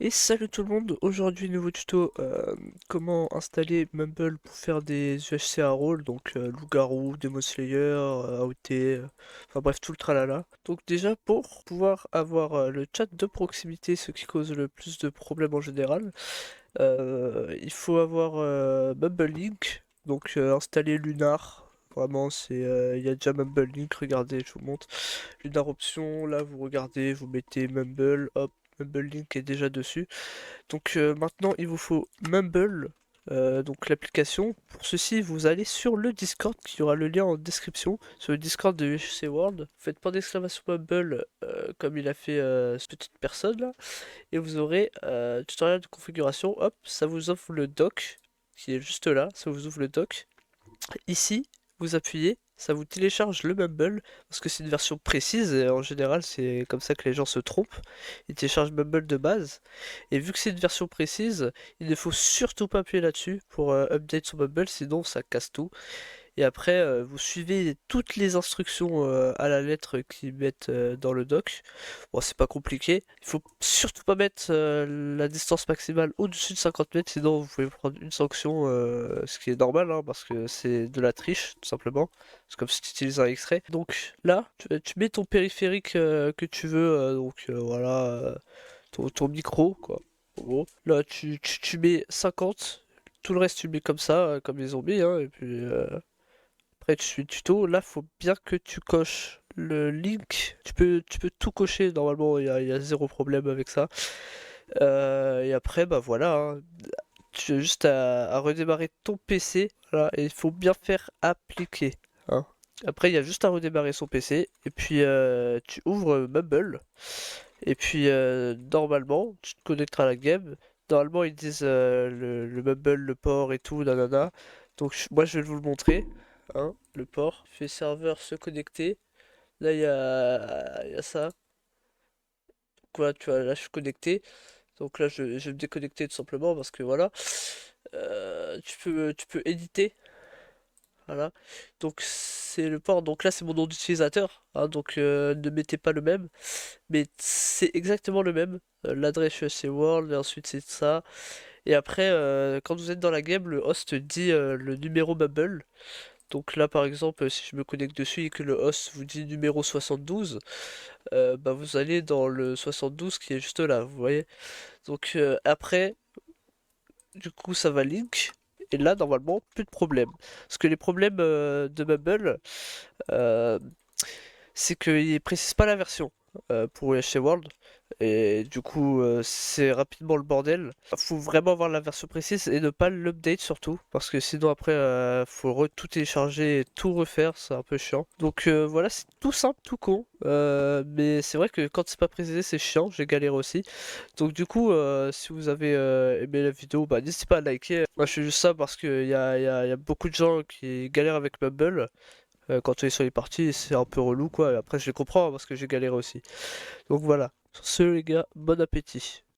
Et salut tout le monde, aujourd'hui nouveau tuto, comment installer Mumble pour faire des UHC à rôle, donc loup-garou, Demon Slayer, AOT, enfin bref tout le tralala. Donc déjà pour pouvoir avoir le chat de proximité, ce qui cause le plus de problèmes en général, il faut avoir Mumble Link, donc installer Lunar. Vraiment, il y a déjà Mumble Link, regardez, je vous montre. Lunar option, là vous regardez, vous mettez Mumble, hop, Mumble Link est déjà dessus. Donc maintenant, il vous faut Mumble, donc l'application. Pour ceci, vous allez sur le Discord, qui aura le lien en description, sur le Discord de UHC World. Faites point d'exclamation Mumble, comme il a fait cette petite personne là, et vous aurez tutoriel de configuration. Hop, ça vous offre le doc, qui est juste là, ça vous ouvre le doc. Ici, vous appuyez, ça vous télécharge le Mumble, parce que c'est une version précise, et en général c'est comme ça que les gens se trompent. Ils téléchargent Mumble de base, et vu que c'est une version précise, il ne faut surtout pas appuyer là-dessus pour update son Mumble, sinon ça casse tout. Et après, vous suivez toutes les instructions à la lettre qu'ils mettent dans le doc. Bon, c'est pas compliqué. Il faut surtout pas mettre la distance maximale au-dessus de 50 mètres, sinon vous pouvez prendre une sanction, ce qui est normal, hein, parce que c'est de la triche, tout simplement. C'est comme si tu utilises un X-ray. Donc là, tu mets ton périphérique que tu veux, donc voilà, ton micro, quoi. En gros. Là, tu mets 50. Tout le reste, tu mets comme ça, comme les zombies, hein, et puis après, tu suis le tuto. Là, faut bien que tu coches le link. Tu peux tout cocher. Normalement, il y a zéro problème avec ça. Et après, bah voilà, hein. Tu as juste à redémarrer ton PC. Voilà, et il faut bien faire appliquer, hein. Après, il y a juste à redémarrer son PC. Et puis, tu ouvres Mumble. Et puis, normalement, tu te connecteras à la game. Normalement, ils disent le Mumble, le port et tout, nanana. Donc, moi, je vais vous le montrer, hein, le port. Fait serveur se connecter. Là, il y a ça. Donc, voilà, tu vois, là, je suis connecté. Donc là, je vais me déconnecter tout simplement parce que voilà. Tu peux éditer. Voilà. Donc, c'est le port. Donc là, c'est mon nom d'utilisateur, hein, donc, ne mettez pas le même. Mais c'est exactement le même. L'adresse UHC World, et ensuite c'est ça. Et après, quand vous êtes dans la game, le host dit le numéro Mumble. Donc là, par exemple, si je me connecte dessus et que le host vous dit numéro 72, bah vous allez dans le 72 qui est juste là, vous voyez. Donc après, du coup, ça va link. Et là, normalement, plus de problème. Parce que les problèmes de Mumble, euh, c'est qu'il précise pas la version pour UHC World. Et du coup, c'est rapidement le bordel. Faut vraiment avoir la version précise et ne pas l'update surtout. Parce que sinon, après, faut tout télécharger et tout refaire. C'est un peu chiant. Donc voilà, c'est tout simple, tout con. Mais c'est vrai que quand c'est pas précisé, c'est chiant. J'ai galéré aussi. Donc du coup, si vous avez aimé la vidéo, bah, n'hésitez pas à liker. Moi, je fais juste ça parce qu'il y a beaucoup de gens qui galèrent avec Mumble. Quand on est sur les parties, c'est un peu relou quoi. Et après, je les comprends hein, parce que j'ai galéré aussi. Donc voilà. Sur ce, les gars, bon appétit.